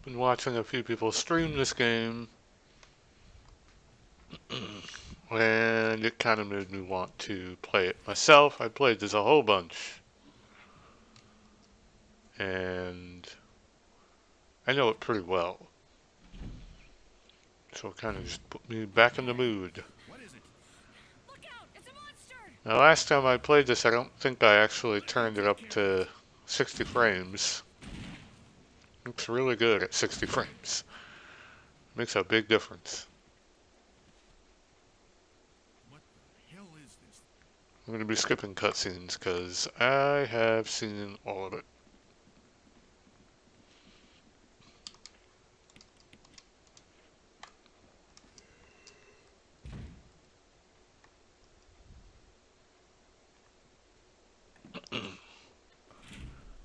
Been watching a few people stream this game, and it kind of made me want to play it myself. I played this a whole bunch, and I know it pretty well. So it kind of just put me back in the mood. Look out! It's a monster! Now, last time I played this, I don't think I actually turned it up to 60 frames. Looks really good at 60 frames. Makes a big difference. What the hell is this? I'm going to be skipping cutscenes because I have seen all of it.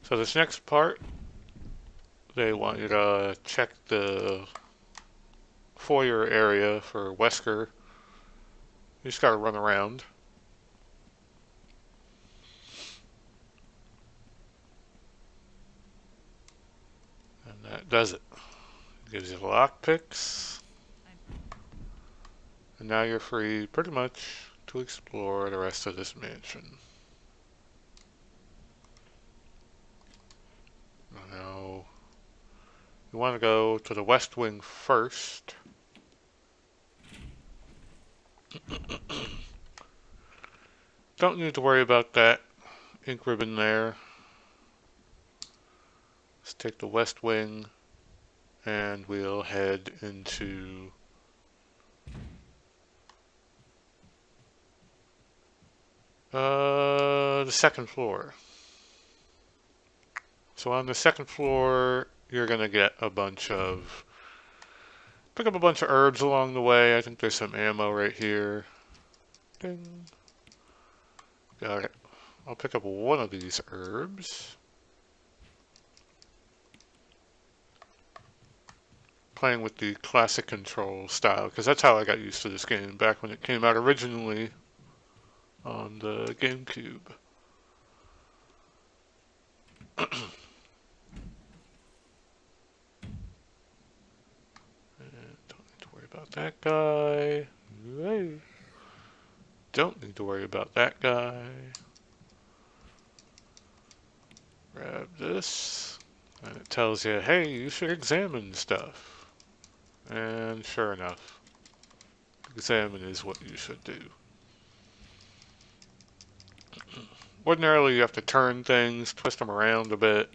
So this next part, they want you to check the foyer area for Wesker. You just gotta run around. And that does it. Gives you lockpicks. And now you're free, pretty much, to explore the rest of this mansion. Now, you want to go to the West Wing first. Don't need to worry about that ink ribbon there. Let's take the West Wing, and we'll head into the second floor. So on the second floor, you're gonna get a bunch of pick up a bunch of herbs along the way. I think there's some ammo right here. Ding. Got it. I'll pick up one of these herbs. Playing with the classic control style, because that's how I got used to this game back when it came out originally on the GameCube. Don't need to worry about that guy. Hey. Don't need to worry about that guy. Grab this. And it tells you, hey, you should examine stuff. And sure enough, examine is what you should do. Ordinarily, you have to turn things, twist them around a bit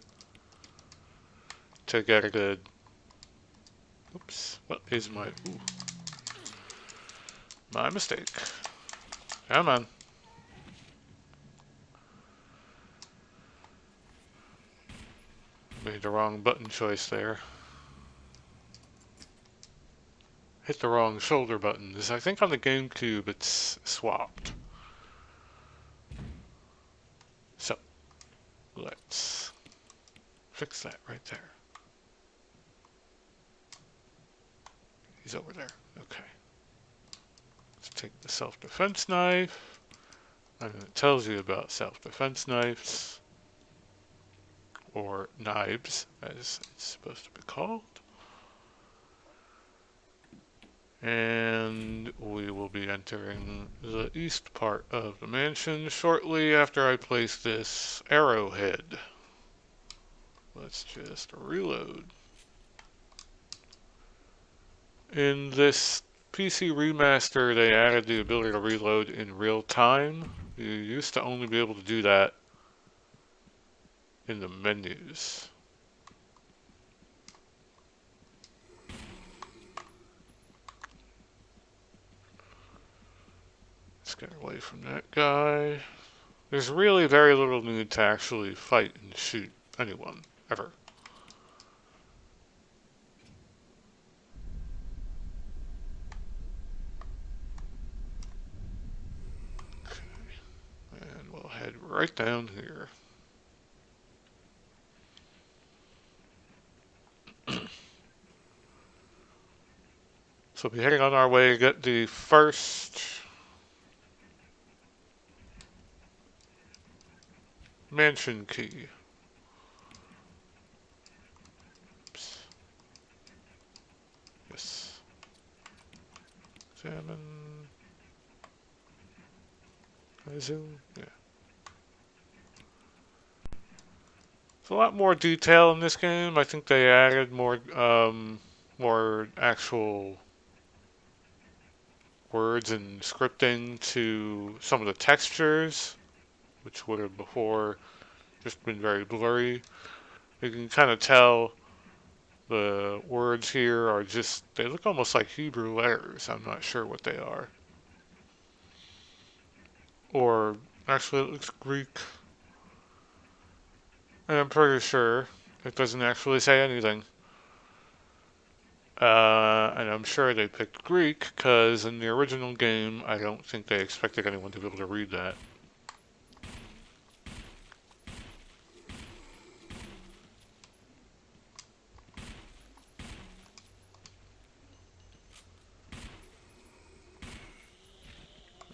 to get a good... Oops, what is my... Ooh. My mistake. Come on. Made the wrong button choice there. Hit the wrong shoulder buttons. I think on the GameCube it's swapped. So, let's fix that right there. He's over there. Okay. Let's take the self-defense knife. And it tells you about self-defense knives. Or knives, as it's supposed to be called. And we will be entering the east part of the mansion shortly after I place this arrowhead. Let's just reload. In this PC remaster, they added the ability to reload in real time. You used to only be able to do that in the menus. Let's get away from that guy. There's really very little need to actually fight and shoot anyone, ever. Okay. And we'll head right down here. So we'll be heading on our way to get the first mansion key. Oops. Examine. Can I zoom? Yeah. There's a lot more detail in this game. I think they added more actual words and scripting to some of the textures, which would have before just been very blurry. You can kind of tell the words here are just, they look almost like Hebrew letters. I'm not sure what they are. Or, actually, it looks Greek. And I'm pretty sure it doesn't actually say anything. And I'm sure they picked Greek because in the original game, I don't think they expected anyone to be able to read that.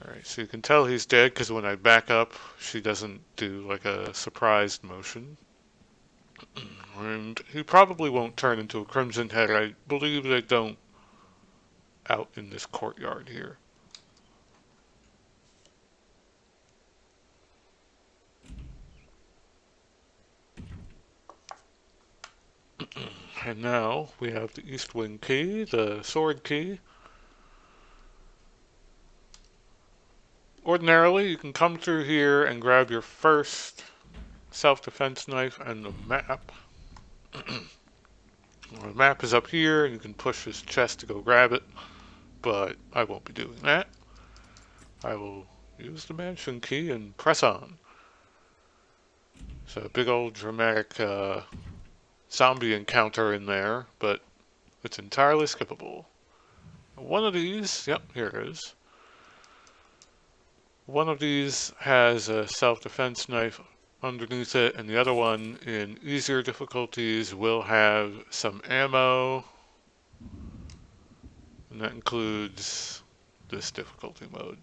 Alright, so you can tell he's dead because when I back up, she doesn't do like a surprised motion. And he probably won't turn into a Crimson Head. I believe they don't out in this courtyard here. And now we have the East Wing key, the sword key. Ordinarily, you can come through here and grab your first self-defense knife and the map. The map is up here, and you can push this chest to go grab it, but I won't be doing that. I will use the mansion key and press on. So a big old dramatic zombie encounter in there, but it's entirely skippable. One of these, yep, here it is. One of these has a self-defense knife underneath it, and the other one in easier difficulties will have some ammo, and that includes this difficulty mode.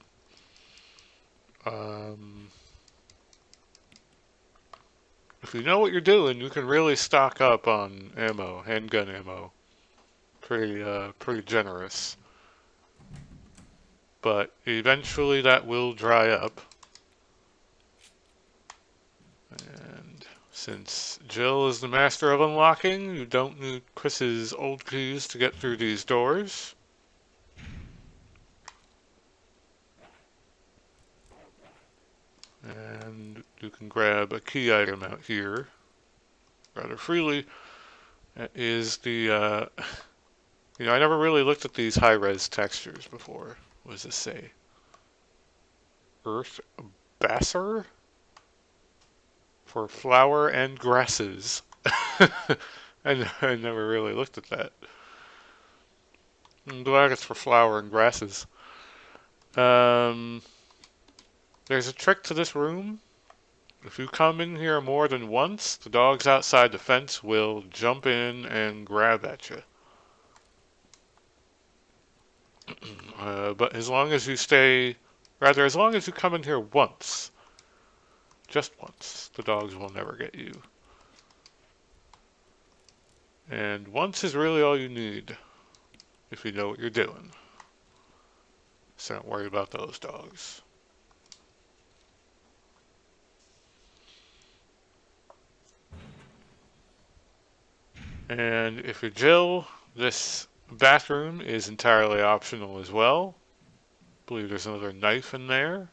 If you know what you're doing, you can really stock up on ammo, handgun ammo. Pretty generous. But eventually that will dry up. And since Jill is the master of unlocking, you don't need Chris's old keys to get through these doors. And you can grab a key item out here rather freely. That is the, I never really looked at these high-res textures before. What does this say? Earth Basser? For flower and grasses. I never really looked at that. I'm glad it's for flower and grasses. There's a trick to this room. If you come in here more than once, the dogs outside the fence will jump in and grab at you. But as long as you as long as you come in here once, just once, the dogs will never get you. And once is really all you need, if you know what you're doing. So don't worry about those dogs. And if you're Jill, this bathroom is entirely optional as well. I believe there's another knife in there,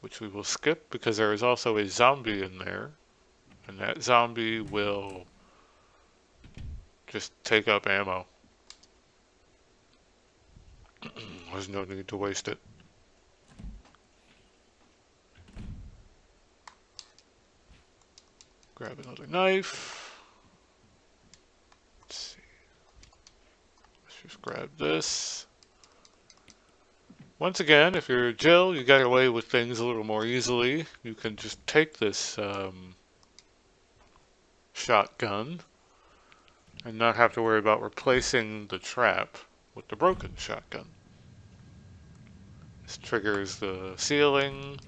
which we will skip because there is also a zombie in there. And that zombie will just take up ammo. There's no need to waste it. Grab another knife. Let's see. Let's just grab this. Once again, if you're Jill, you get away with things a little more easily. You can just take this shotgun and not have to worry about replacing the trap with the broken shotgun. This triggers the ceiling.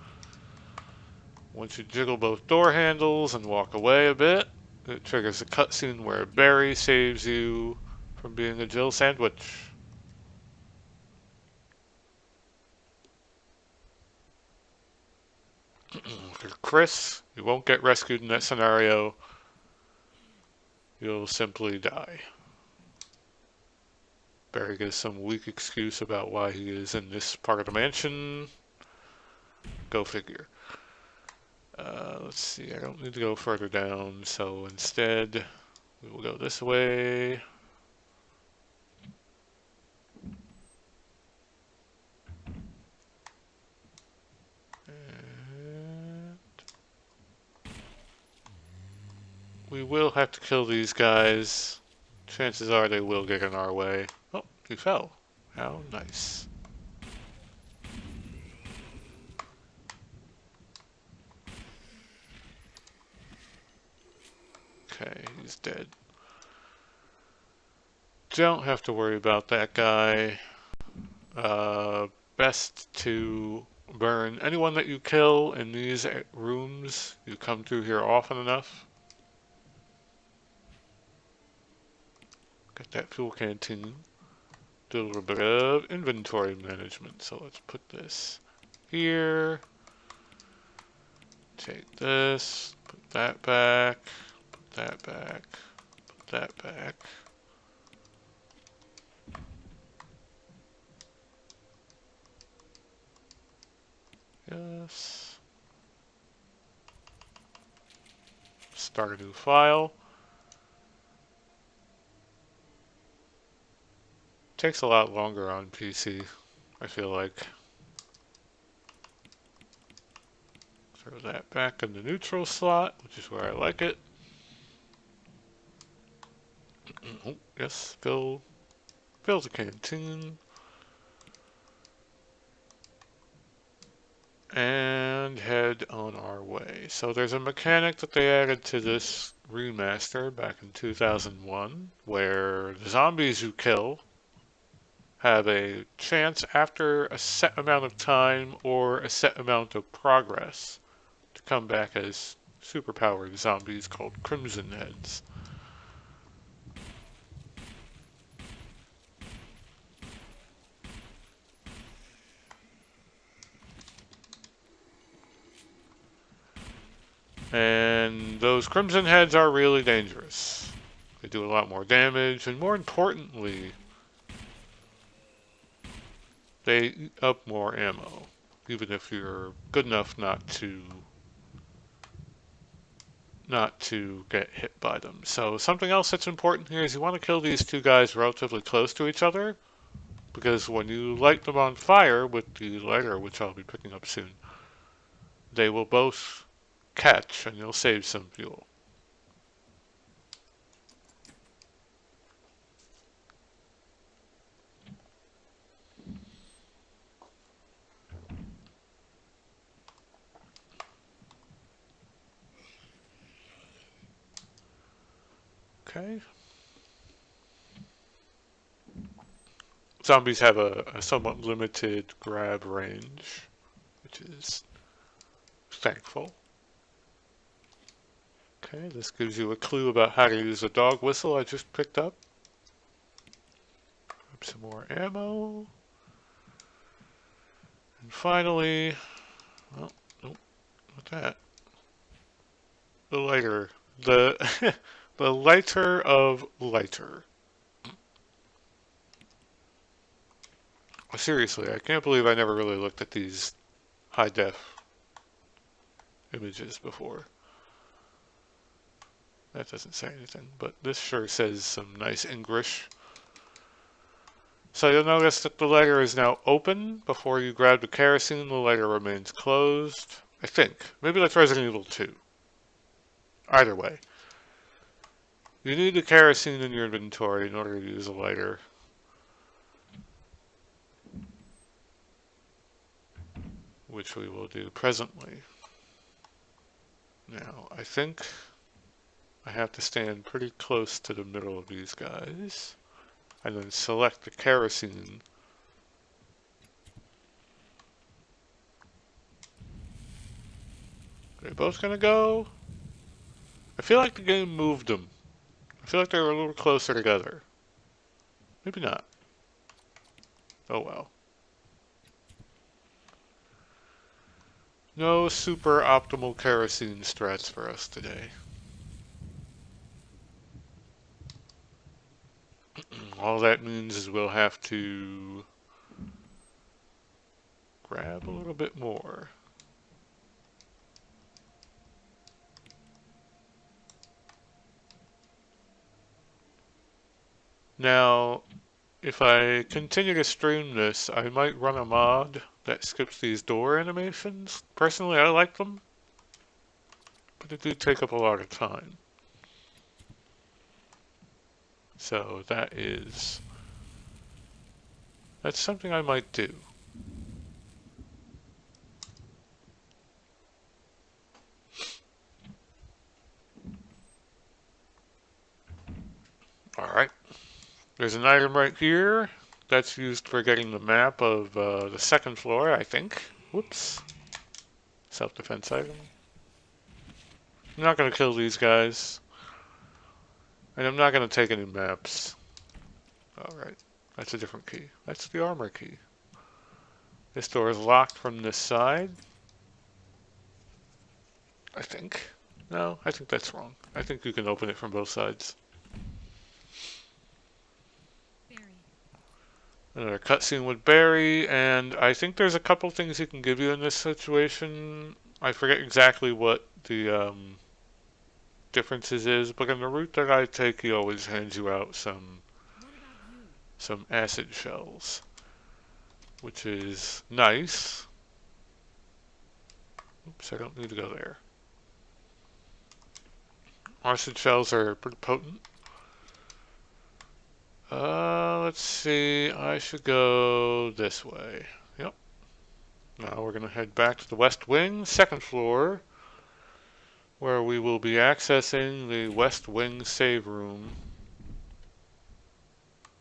Once you jiggle both door handles and walk away a bit, it triggers a cutscene where Barry saves you from being a Jill sandwich. For Chris, you won't get rescued in that scenario. You'll simply die. Barry gives some weak excuse about why he is in this part of the mansion. Go figure. Let's see, I don't need to go further down, so instead we will go this way. And we will have to kill these guys. Chances are they will get in our way. Oh, he fell. How nice. Okay, he's dead. Don't have to worry about that guy. Best to burn anyone that you kill in these rooms. You come through here often enough. Get that fuel canteen. Do a little bit of inventory management. So let's put this here. Take this. Put that back. Put that back. Put that back. Yes. Start a new file. Takes a lot longer on PC, I feel like. Throw that back in the neutral slot, which is where I like it. Oh, yes, fill the canteen. And head on our way. So there's a mechanic that they added to this remaster back in 2001, where the zombies you kill have a chance after a set amount of time or a set amount of progress to come back as superpowered zombies called Crimson Heads. And those Crimson Heads are really dangerous. They do a lot more damage, and more importantly, they eat up more ammo, even if you're good enough not to get hit by them. So something else that's important here is you want to kill these two guys relatively close to each other, because when you light them on fire with the lighter, which I'll be picking up soon, they will both catch and you'll save some fuel. Okay. Zombies have a somewhat limited grab range, which is thankful. Okay, this gives you a clue about how to use a dog whistle I just picked up. Grab some more ammo. And finally, well, nope, not that. The lighter. The, the lighter of lighter. Seriously, I can't believe I never really looked at these high-def images before. That doesn't say anything, but this sure says some nice English. So you'll notice that the lighter is now open. Before you grab the kerosene, the lighter remains closed. I think. Maybe that's Resident Evil 2. Either way. You need the kerosene in your inventory in order to use a lighter. Which we will do presently. Now, I think I have to stand pretty close to the middle of these guys. And then select the kerosene. Are they both gonna go? I feel like the game moved them. I feel like they were a little closer together. Maybe not. Oh well. No super optimal kerosene strats for us today. All that means is we'll have to grab a little bit more. Now, if I continue to stream this, I might run a mod that skips these door animations. Personally, I like them, but they do take up a lot of time. So that's something I might do. Alright, there's an item right here. That's used for getting the map of the second floor, I think. Whoops. Self-defense item. I'm not going to kill these guys. And I'm not going to take any maps. Alright, that's a different key. That's the armor key. This door is locked from this side. I think. No, I think that's wrong. I think you can open it from both sides. Barry. Another cutscene with Barry, and I think there's a couple things he can give you in this situation. I forget exactly what the differences is, but in the route that I take, he always hands you out What about you? some acid shells, which is nice. Oops, I don't need to go there. Acid shells are pretty potent. Let's see. I should go this way. Yep. Now we're going to head back to the West Wing, second floor, where we will be accessing the West Wing save room.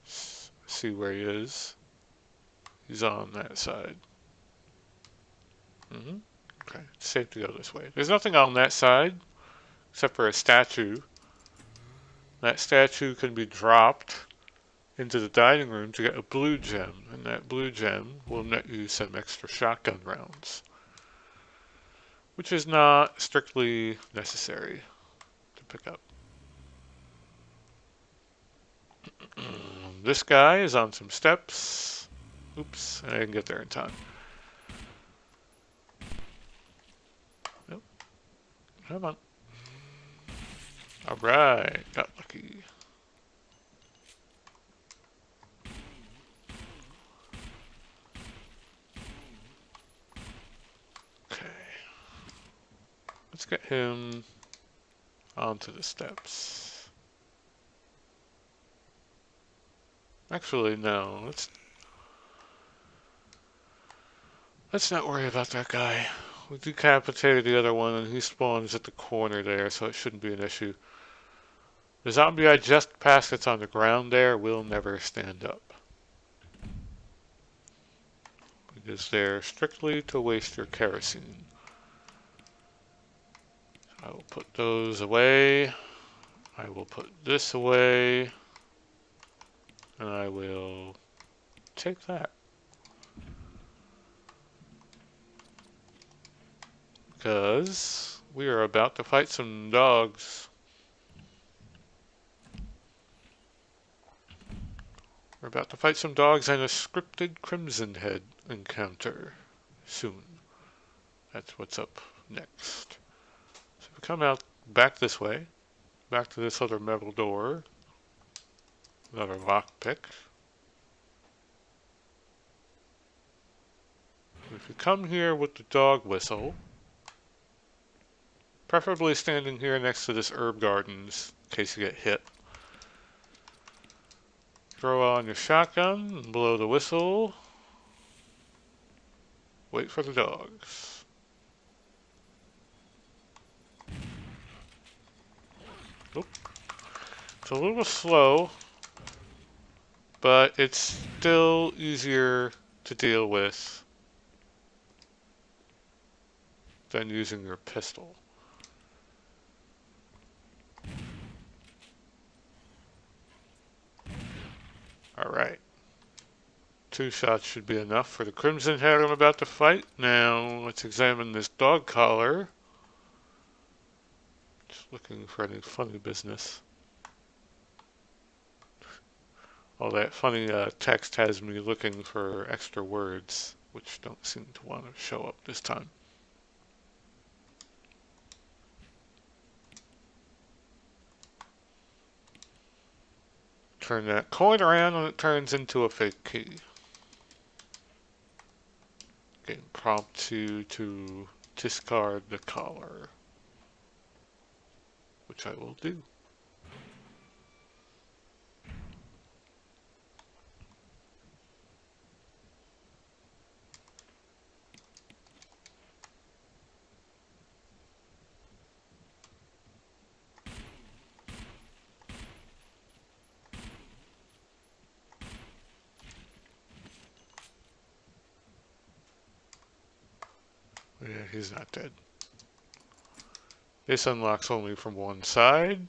See where he is. He's on that side. Okay, it's safe to go this way. There's nothing on that side, except for a statue. That statue can be dropped into the dining room to get a blue gem, and that blue gem will net you some extra shotgun rounds, which is not strictly necessary to pick up. This guy is on some steps. Oops, I didn't get there in time. Nope. Come on. Alright, got lucky. Okay. Let's get him onto the steps. Actually, no. Let's not worry about that guy. We decapitated the other one, and he spawns at the corner there, so it shouldn't be an issue. The zombie I just passed that's on the ground there will never stand up. It is there strictly to waste your kerosene. I will put those away. I will put this away. And I will take that. Because we are about to fight some dogs. We're about to fight some dogs and a scripted Crimson Head encounter soon. That's what's up next. So we come out back this way, back to this other metal door. Another lockpick. If you come here with the dog whistle, preferably standing here next to this herb gardens in case you get hit. Throw on your shotgun and blow the whistle. Wait for the dogs. Oop. It's a little slow, but it's still easier to deal with than using your pistol. Alright. 2 shots should be enough for the Crimson Head I'm about to fight. Now, let's examine this dog collar. Just looking for any funny business. All that funny text has me looking for extra words, which don't seem to want to show up this time. Turn that coin around and it turns into a fake key. Getting prompt to discard the collar, which I will do. Yeah, he's not dead. This unlocks only from one side.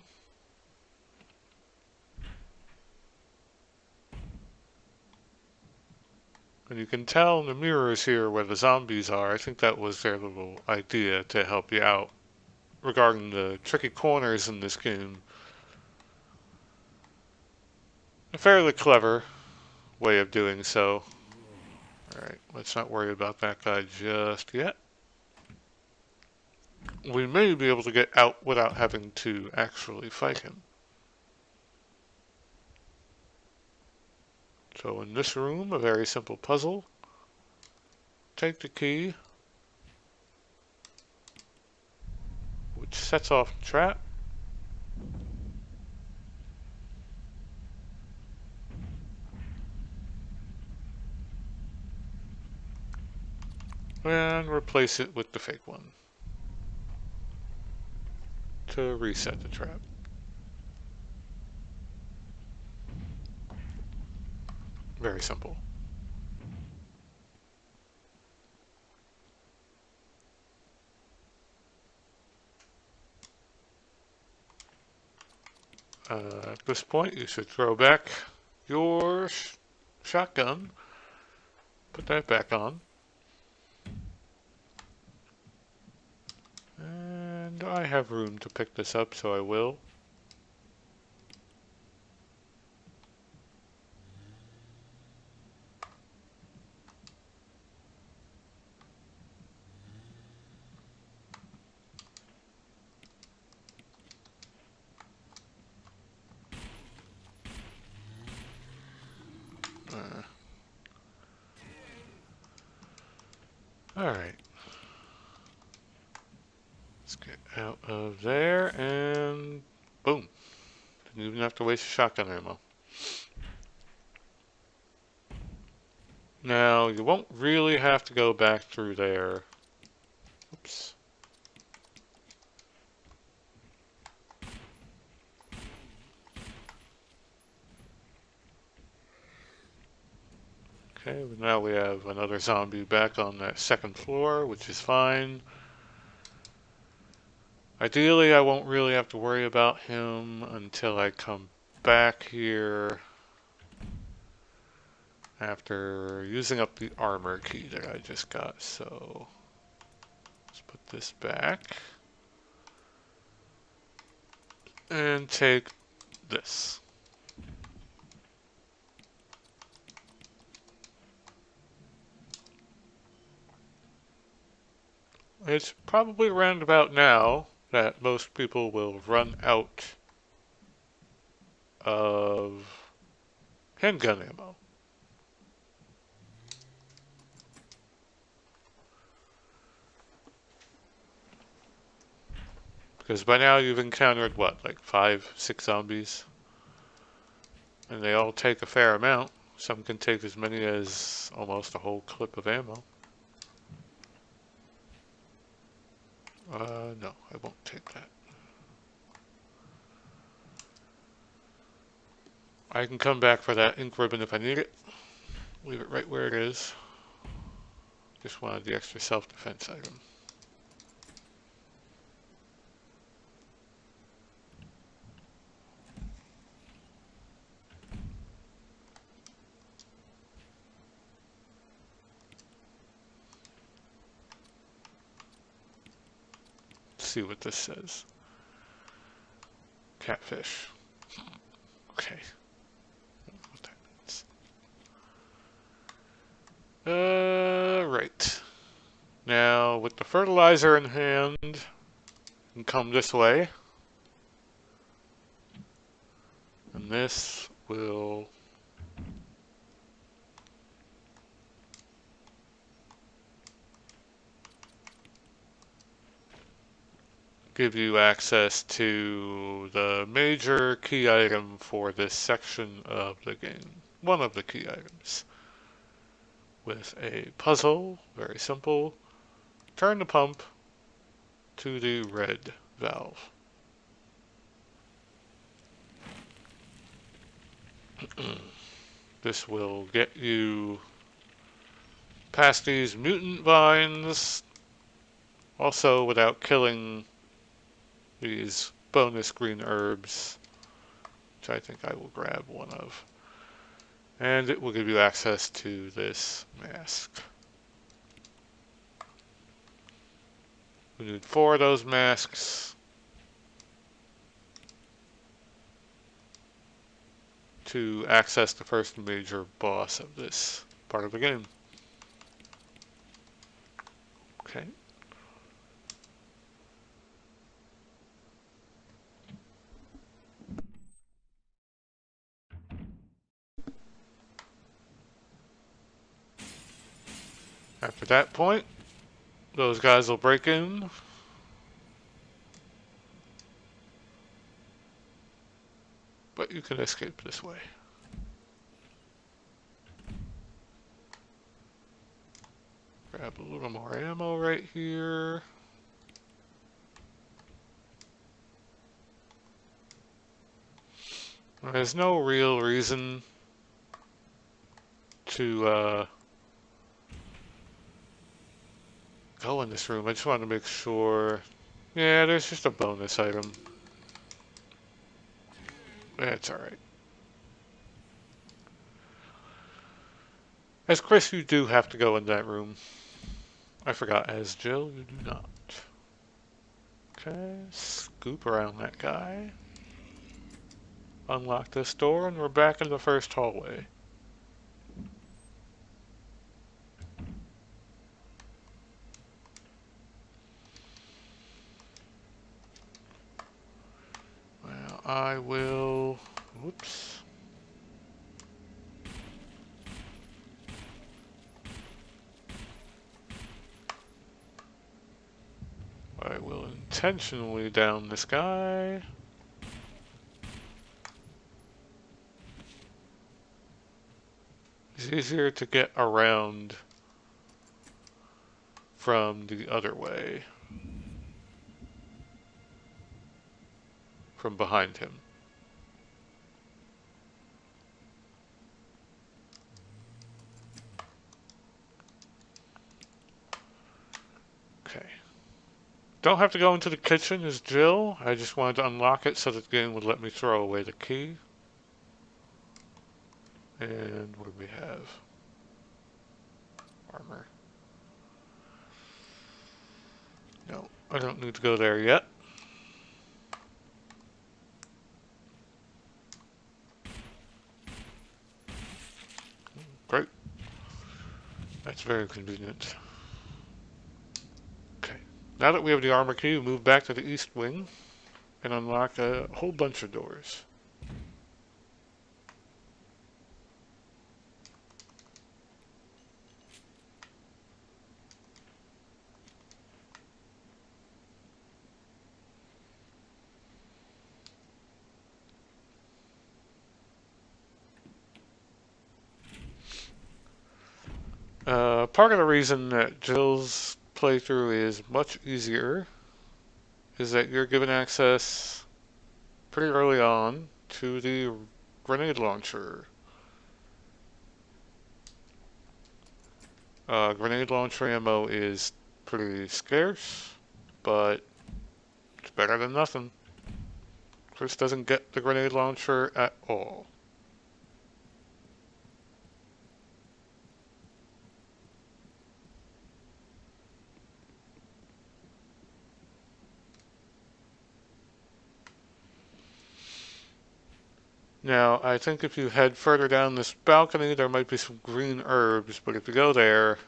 And you can tell in the mirrors here where the zombies are. I think that was their little idea to help you out regarding the tricky corners in this game. A fairly clever way of doing so. Alright, let's not worry about that guy just yet. We may be able to get out without having to actually fight him. So in this room, a very simple puzzle. Take the key, which sets off the trap. And replace it with the fake one to reset the trap. Very simple. At this point, you should throw back your shotgun. Put that back on. And I have room to pick this up, so I will. Alright. Let's get out of there and boom. Didn't even have to waste shotgun ammo. Now, you won't really have to go back through there. Oops. Okay, but now we have another zombie back on that second floor, which is fine. Ideally, I won't really have to worry about him until I come back here after using up the armor key that I just got. So let's put this back and take this. It's probably around about now that most people will run out of handgun ammo. Because by now you've encountered what, like 5, 6 zombies? And they all take a fair amount. Some can take as many as almost a whole clip of ammo. No, I won't take that. I can come back for that ink ribbon if I need it. Leave it right where it is. Just wanted the extra self-defense item. see what this says. Catfish. Okay. What that means. Right. Now, with the fertilizer in hand, you can come this way. And this will give you access to the major key item for this section of the game. One of the key items. With a puzzle, very simple. Turn the pump to the red valve. This will get you past these mutant vines, also without killing these bonus green herbs, which I think I will grab one of. And it will give you access to this mask. We need 4 of those masks to access the first major boss of this part of the game. Okay. After that point, those guys will break in. But you can escape this way. Grab a little more ammo right here. There's no real reason to go in this room. I just wanted to make sure. Yeah, there's just a bonus item. That's alright. As Chris, you do have to go in that room. I forgot. As Jill, you do not. Okay, scoop around that guy. Unlock this door, and we're back in the first hallway. Well, I will... Whoops. I will intentionally down this guy. It's easier to get around from the other way. From behind him. Okay. Don't have to go into the kitchen as Jill. I just wanted to unlock it so that the game would let me throw away the key. And what do we have? Armor. No, I don't need to go there yet. Great. That's very convenient. Okay. Now that we have the armor key, we move back to the east wing and unlock a whole bunch of doors. Part of the reason that Jill's playthrough is much easier is that you're given access pretty early on to the grenade launcher. Grenade launcher ammo is pretty scarce, but it's better than nothing. Chris doesn't get the grenade launcher at all. Now, I think if you head further down this balcony, there might be some green herbs, but if you go there,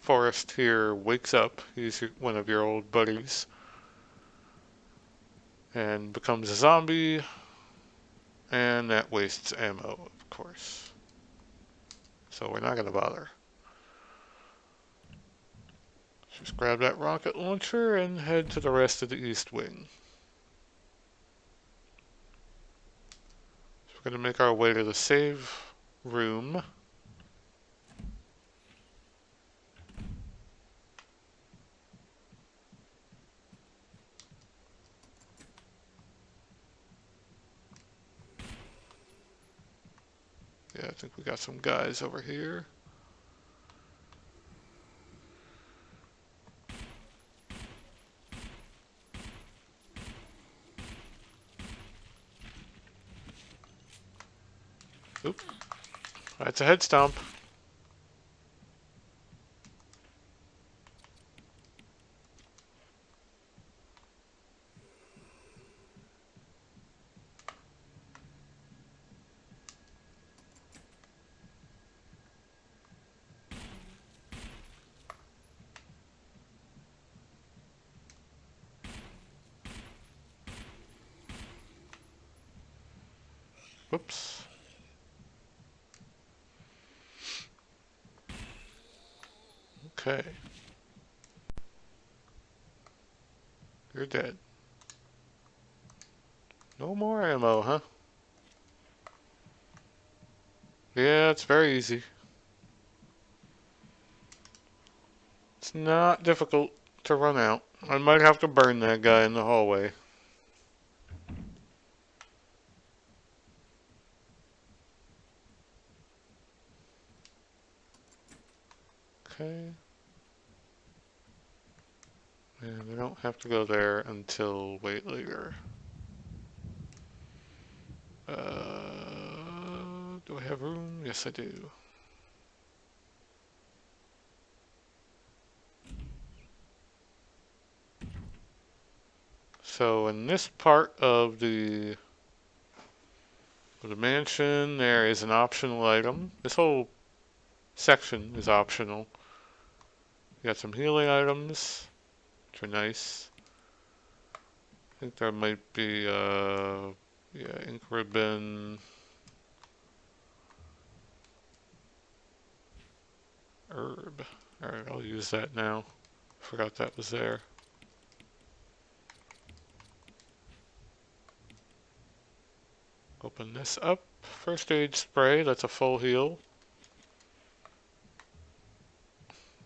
Forrest here wakes up. He's one of your old buddies and becomes a zombie, and that wastes ammo, of course. So we're not going to bother. Just grab that rocket launcher and head to the rest of the east wing. So we're going to make our way to the save room. Yeah, I think we got some guys over here. Oop. That's a head stomp. Whoops. Okay. You're dead. No more ammo, huh? Yeah, it's very easy. It's not difficult to run out. I might have to burn that guy in the hallway. Okay. And we don't have to go there until way later. Do I have room? Yes, I do. So in this part of the mansion, there is an optional item. This whole section is optional. You got some healing items, which are nice. I think there might be, yeah, ink ribbon, herb. Alright, I'll use that now. Forgot that was there. Open this up. First aid spray, that's a full heal.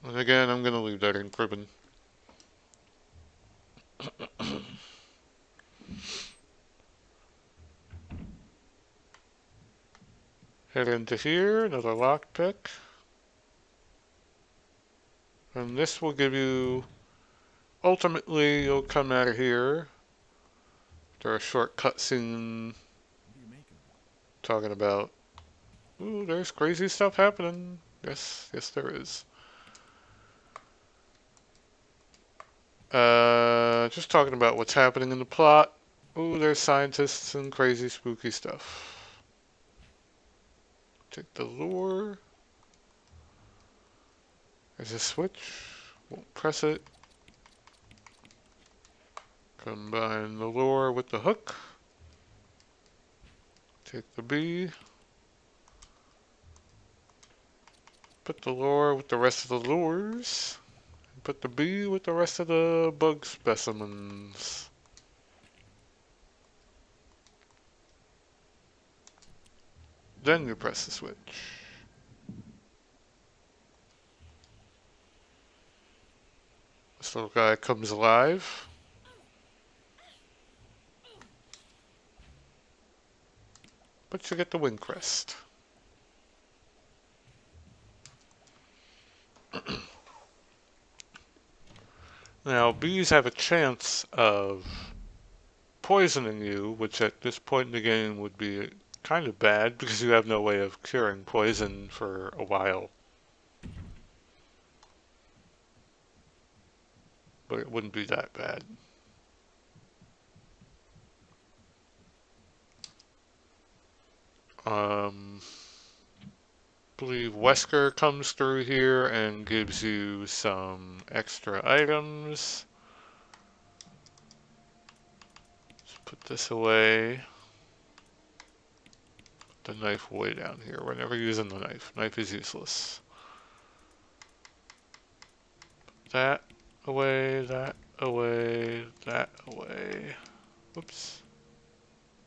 And again, I'm going to leave that ink ribbon. Head into here, another lockpick. And this will give you, ultimately, you'll come out of here. There's a short cutscene What do you make of it? talking about, ooh, there's crazy stuff happening. Yes, there is. Just talking about what's happening in the plot. Ooh, there's scientists and crazy spooky stuff. Take the lure. There's a switch. Won't press it. Combine the lure with the hook. Take the bee. Put the lure with the rest of the lures. And put the bee with the rest of the bug specimens. Then you press the switch. This little guy comes alive. But you get the wing crest. Now, bees have a chance of poisoning you, which at this point in the game would be kind of bad because you have no way of curing poison for a while. But it wouldn't be that bad. believe Wesker comes through here and gives you some extra items. Let's put this away. Put the knife way down here. We're never using the knife. Knife is useless. That away, that away, that away. Oops.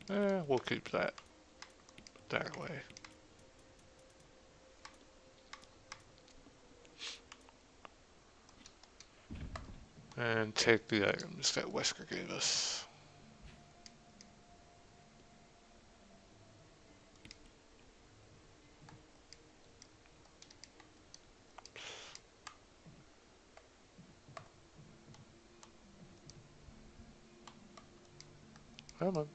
We'll keep that. Put that away. And take the items that Wesker gave us. Come on.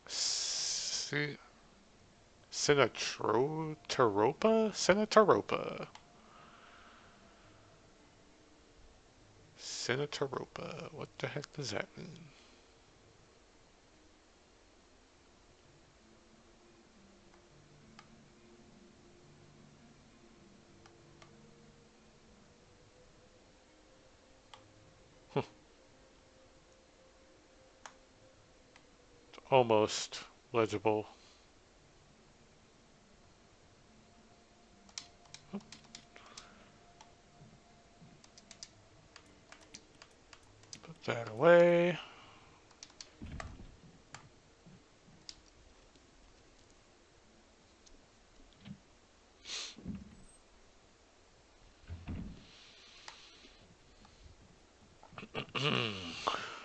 See, Sinatoropa? Sinatoropa. Sinatoropa. What the heck does that mean? Almost legible. Put that away.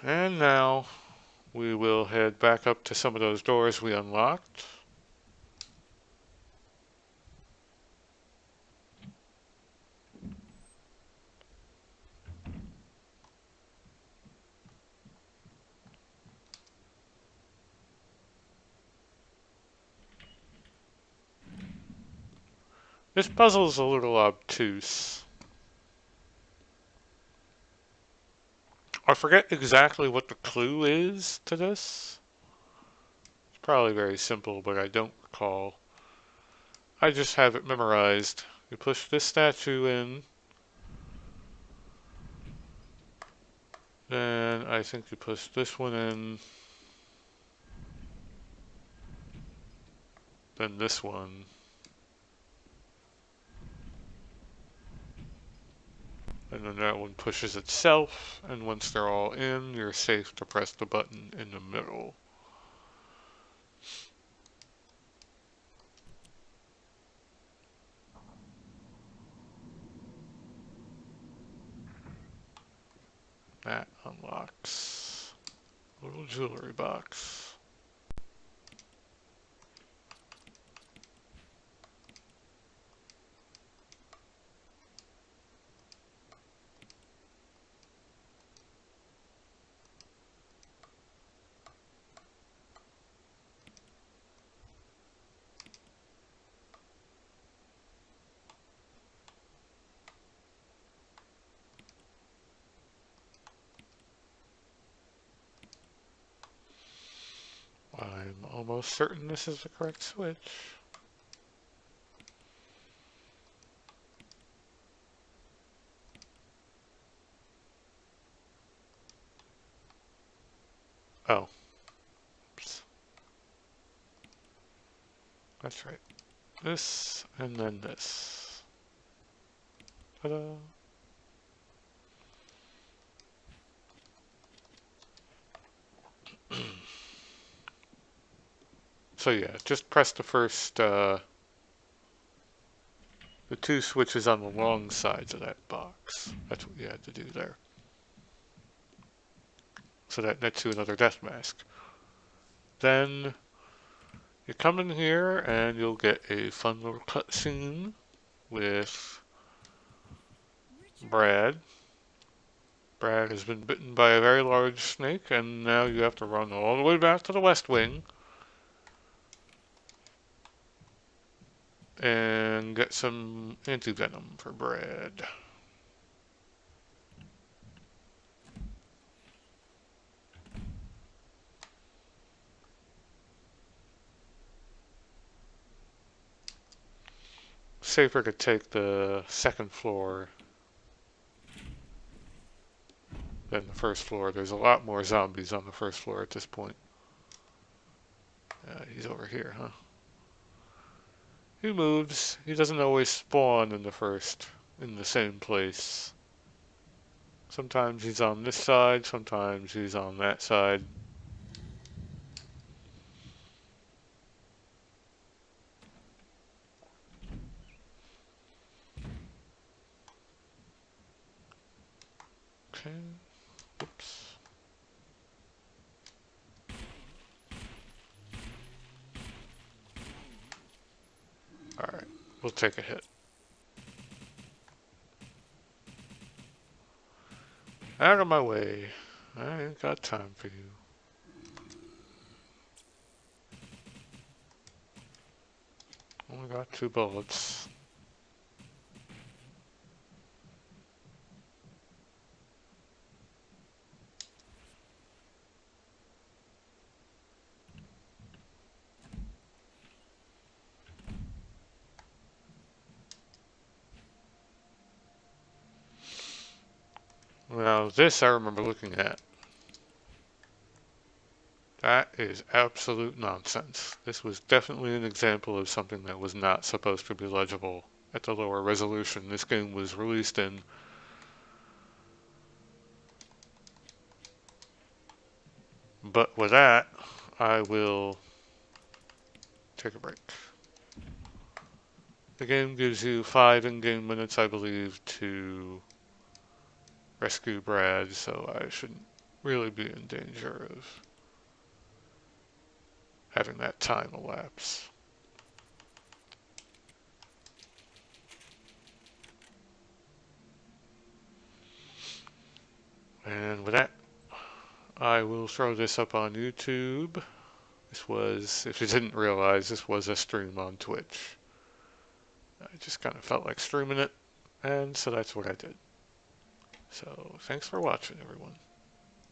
And now we will head back up to some of those doors we unlocked. This puzzle is a little obtuse. I forget exactly what the clue is to this. It's probably very simple, but I don't recall. I just have it memorized. You push this statue in, then I think you push this one in, then this one, and then that one pushes itself, and once they're all in, you're safe to press the button in the middle. That unlocks a little jewelry box. I'm almost certain this is the correct switch. Oh, oops. That's right. This, and then this. Ta-da! So yeah, just press the first, the two switches on the long sides of that box. That's what you had to do there. So that nets you another death mask. Then you come in here and you'll get a fun little cutscene with Richard, Brad. Brad has been bitten by a very large snake, and now you have to run all the way back to the West Wing and get some anti-venom for Brad. safer to take the second floor than the first floor. There's a lot more zombies on the first floor at this point. He's over here, huh? He moves. He doesn't always spawn in the same place. Sometimes he's on this side, sometimes he's on that side. Okay. Oops. Alright, we'll take a hit. Out of my way. I ain't got time for you. Only got 2 bullets. Well, this I remember looking at. That is absolute nonsense. This was definitely an example of something that was not supposed to be legible at the lower resolution this game was released in. But with that, I will take a break. The game gives you 5 in-game minutes, I believe, to rescue Brad, so I shouldn't really be in danger of having that time elapse. And with that, I will throw this up on YouTube. This was, if you didn't realize, this was a stream on Twitch. I just kind of felt like streaming it, and so that's what I did. So, thanks for watching, everyone.